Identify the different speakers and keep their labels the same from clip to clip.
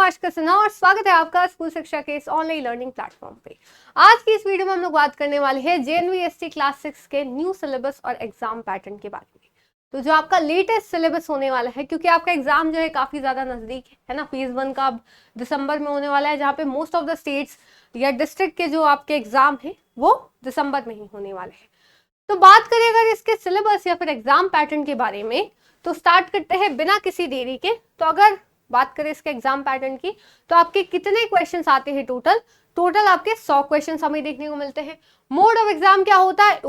Speaker 1: आशिका सिन्हा और स्वागत है आपका स्कूल शिक्षा के इस ऑनलाइन लर्निंग प्लेटफॉर्म पे। आज की इस वीडियो में हम लोग बात करने वाले हैं JNVST क्लास 6 के न्यू सिलेबस और एग्जाम पैटर्न के बारे में। तो जो आपका लेटेस्ट सिलेबस होने वाला है, क्योंकि आपका एग्जाम जो है काफी ज्यादा नजदीक है ना, फेज 1 का अब दिसंबर में होने वाला है, जहाँ पे मोस्ट ऑफ द स्टेट्स या डिस्ट्रिक्ट के जो आपके एग्जाम है वो दिसंबर में ही होने वाले हैं। तो बात करें अगर इसके सिलेबस या फिर एग्जाम पैटर्न के बारे में, तो स्टार्ट करते हैं बिना किसी देरी के। तो अगर बात करें इसके एग्जाम पैटर्न की, तो आपके कितने क्वेश्चंस आते हैं टोटल आपके 100 क्वेश्चंस हमें देखने को मिलते हैं। मोड ऑफ एग्जाम क्या होता है?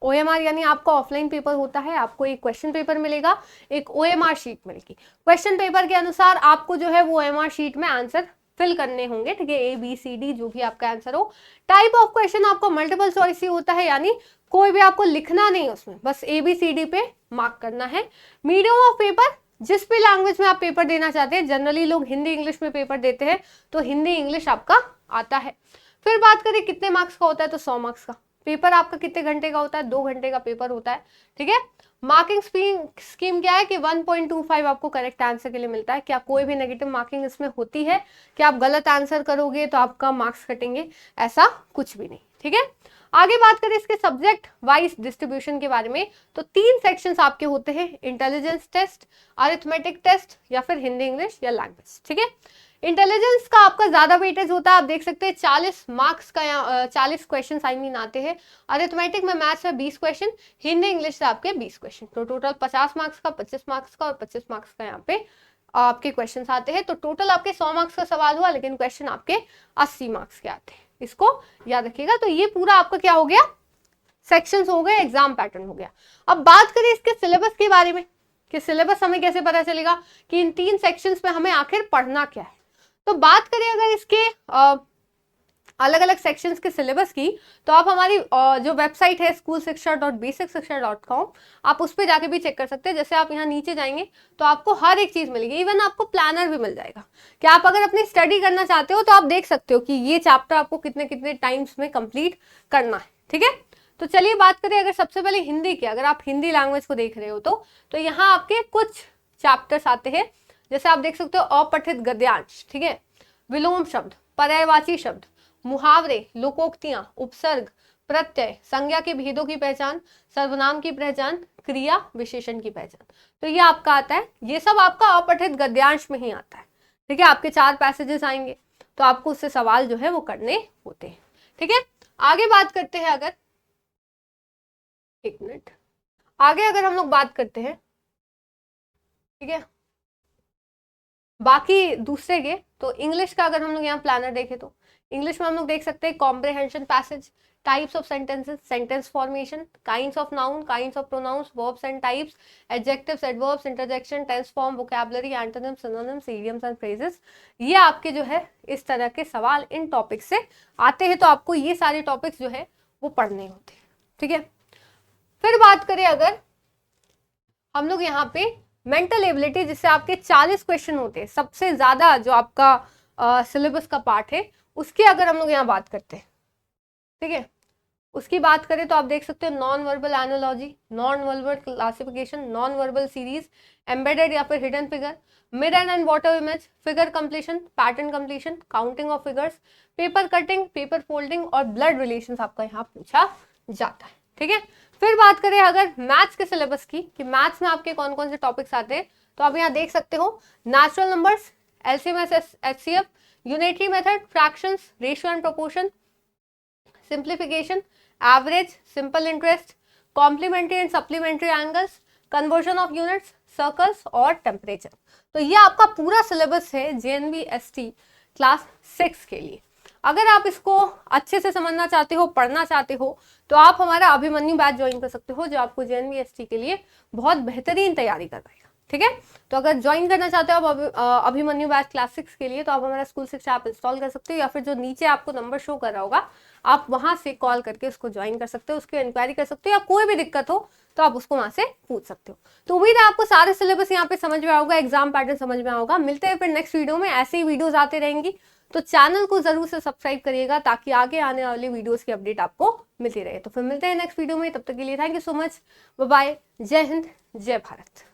Speaker 1: ओएमआर यानी आपका ऑफलाइन पेपर होता है। आपको एक क्वेश्चन पेपर मिलेगा, एक ओएमआर शीट मिलेगी। क्वेश्चन पेपर के अनुसार आपको जो है वो ओएमआर शीट में आंसर फिल करने होंगे, ठीक है, ABCD जो भी आपका आंसर हो। टाइप ऑफ क्वेश्चन आपको मल्टीपल चॉइस ही होता है, यानी कोई भी आपको लिखना नहीं उसमें, बस ABCD पे मार्क करना है। मीडियम ऑफ पेपर, जिस भी लैंग्वेज में आप पेपर देना चाहते हैं, जनरली लोग हिंदी इंग्लिश में पेपर देते हैं, तो हिंदी इंग्लिश आपका आता है। फिर बात करें कितने मार्क्स का होता है, तो 100 मार्क्स का। पेपर आपका कितने घंटे का होता है? 2 घंटे का पेपर होता है, ठीक है। मार्किंग स्कीम क्या है कि 1.25 आपको करेक्ट आंसर के लिए मिलता है। क्या कोई भी नेगेटिव मार्किंग इसमें होती है कि आप गलत आंसर करोगे तो आपका मार्क्स कटेंगे? ऐसा कुछ भी नहीं, ठीक है। आगे बात करें इसके सब्जेक्ट वाइज डिस्ट्रीब्यूशन के बारे में, तो 3 सेक्शंस आपके होते हैं, इंटेलिजेंस टेस्ट, अरिथमेटिक टेस्ट या फिर हिंदी इंग्लिश या लैंग्वेज, ठीक है। इंटेलिजेंस का आपका ज्यादा वेटेज होता है, आप देख सकते हैं 40 मार्क्स का 40 क्वेश्चन आते हैं। अरिथमेटिक में मैथ्स में 20 क्वेश्चन, हिंदी इंग्लिश से आपके 20 क्वेश्चन, तो टोटल 50 मार्क्स का, 25 मार्क्स का और 25 मार्क्स का यहाँ पे आपके क्वेश्चन आते हैं। तो टोटल आपके 100 मार्क्स का सवाल हुआ, लेकिन क्वेश्चन आपके 80 मार्क्स के आते हैं, इसको याद रखिएगा। तो ये पूरा आपका क्या हो गया, सेक्शंस हो गए, एग्जाम पैटर्न हो गया। अब बात करें इसके सिलेबस के बारे में कि सिलेबस हमें कैसे पता चलेगा कि इन 3 सेक्शंस में हमें आखिर पढ़ना क्या है। तो बात करें अगर इसके अलग अलग सेक्शंस के सिलेबस की, तो आप हमारी जो वेबसाइट है schoolshiksha.basicशिक्षा.com, आप उस पर जाके भी चेक कर सकते हैं। जैसे आप यहाँ नीचे जाएंगे तो आपको हर एक चीज मिलेगी, इवन आपको प्लानर भी मिल जाएगा कि आप अगर अपनी स्टडी करना चाहते हो तो आप देख सकते हो कि ये चैप्टर आपको कितने कितने टाइम्स में कंप्लीट करना है, ठीक है। तो चलिए बात करें अगर सबसे पहले हिंदी की, अगर आप हिंदी लैंग्वेज को देख रहे हो तो यहाँ आपके कुछ चैप्टर्स आते हैं। जैसे आप देख सकते हो अपठित गद्यांश, ठीक है, विलोम शब्द, पर्यायवाची शब्द, मुहावरे, लोकोक्तियां, उपसर्ग, प्रत्यय, संज्ञा के भेदों की पहचान, सर्वनाम की पहचान, क्रिया विशेषण की पहचान, तो ये आपका आता है। ये सब आपका अपठित गद्यांश में ही आता है, ठीक है। आपके 4 पैसेजेस आएंगे, तो आपको उससे सवाल जो है वो करने होते हैं, ठीक है। आगे बात करते हैं, अगर एक मिनट आगे अगर हम लोग बात करते हैं, ठीक है, बाकी दूसरे के, तो इंग्लिश का अगर हम लोग यहाँ प्लानर देखें तो इंग्लिश में हम लोग देख सकते हैं comprehension passage, types of sentences, sentence formation, kinds of noun, kinds of pronouns, verbs and types, adjectives, adverbs, interjection, tense form, vocabulary, antonyms, synonyms, idioms and phrases. ये आपके जो है इस तरह के सवाल इन टॉपिक से आते हैं, तो आपको ये सारे टॉपिक्स जो है वो पढ़ने होते हैं, ठीक है। फिर बात करें अगर हम लोग यहाँ पे मेंटल एबिलिटी, जिससे आपके 40 क्वेश्चन होते हैं, सबसे ज्यादा जो आपका सिलेबस का पार्ट है, उसकी अगर हम लोग यहाँ बात करते हैं, ठीक है, उसकी बात करें तो आप देख सकते हो non verbal analogy, non verbal classification, non verbal series, embedded या फिर hidden figure, mid and water image, figure completion, pattern completion, counting of figures, paper cutting, paper folding और ब्लड रिलेशंस आपका यहाँ पूछा जाता है, ठीक है। फिर बात करें अगर मैथ्स के सिलेबस की कि मैथ्स में आपके कौन कौन से टॉपिक्स आते हैं, तो आप यहाँ देख सकते हो natural numbers, LCM HCF, unitary method, fractions, ratio and proportion, simplification, average, simple interest, complementary and supplementary angles, conversion of units, circles और टेम्परेचर। तो ये आपका पूरा सिलेबस है JNVST क्लास 6 के लिए। अगर आप इसको अच्छे से समझना चाहते हो, पढ़ना चाहते हो, तो आप हमारा अभिमन्यु बैच ज्वाइन कर सकते हो, जो आपको JNVST के लिए बहुत बेहतरीन तैयारी करवाएगा, ठीक है। तो अगर ज्वाइन करना चाहते हो आप अभिमन्यु बैच क्लास 6 के लिए, तो आप हमारा स्कूल शिक्षा ऐप इंस्टॉल कर सकते हो, या फिर जो नीचे आपको नंबर शो कर रहा होगा आप वहां से कॉल करके उसको ज्वाइन कर सकते हो, उसकी इंक्वायरी कर सकते हो, या कोई भी दिक्कत हो तो आप उसको वहां से पूछ सकते हो। तो उम्मीद है आपको सारे सिलेबस यहाँ पे समझ में आएगा, एग्जाम पैटर्न समझ में आएगा। मिलते हैं फिर नेक्स्ट वीडियो में, ऐसे ही वीडियोज आते रहेंगी, तो चैनल को जरूर से सब्सक्राइब करिएगा ताकि आगे आने वाले वीडियोस की अपडेट आपको मिलती रहे। तो फिर मिलते हैं नेक्स्ट वीडियो में, तब तक के लिए thank you so much, bye bye, जय हिंद, जय भारत।